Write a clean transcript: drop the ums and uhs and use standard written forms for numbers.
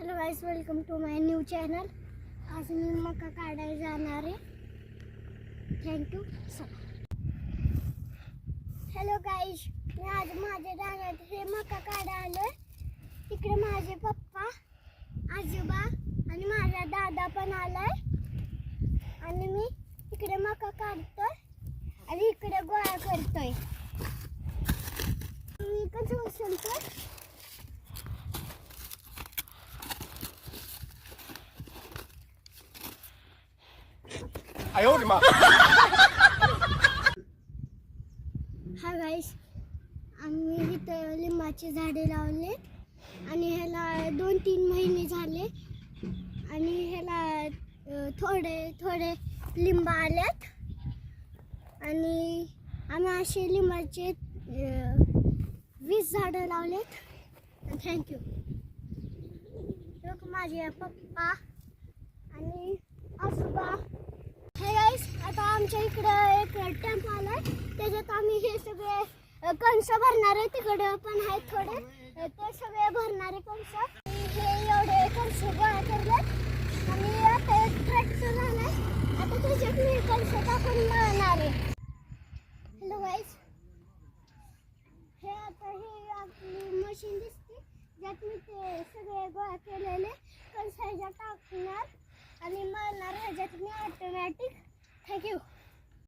Hello guys, welcome to my new channel. आज मी मका काढायला जाणार आहे. थँक्यू. हॅलो गाईज, मी आज माझ्या रानात हे मका काढायला आलोय. तिकडे माझे पप्पा, आजोबा आणि माझा दादा पण आलाय. आणि मी इकडे मका काढतोय आणि इकडे गोळा करतोय. मी कसं उचलतोय. 哎呦我的妈！ हा गाईस, आम्ही इथं लिंबाचे झाडे लावले आणि ह्याला 2-3 महिने झाले आणि ह्याला थोडे थोडे लिंब आलेत. आणि आम्ही असे लिंबाचे 20 झाडं लावलेत. थँक्यू. माझे पप्पा आणि आजोबा. हे गाईस, आता आमच्या इकडं एक टेम्पो आलाय. त्याच्यात आम्ही हे सगळे कणस भरणार आहे. तिकडं पण आहेत थोडे, ते सगळे भरणारे कणस. हे एवढे कणस गोळा करलेत आणि आता एक ट्रॅक्टर आलाय. आता त्याच्यात मी कणस टाकून मळणार आहे. हॅलो गाईस, हे आपली मशीन दिसते ज्यात मी ते सगळे गोळा केलेले कणस ह्याच्यात टाकणार आणि मळणार. ह्याच्यात मी ऑटोमॅटिक. थँक्यू.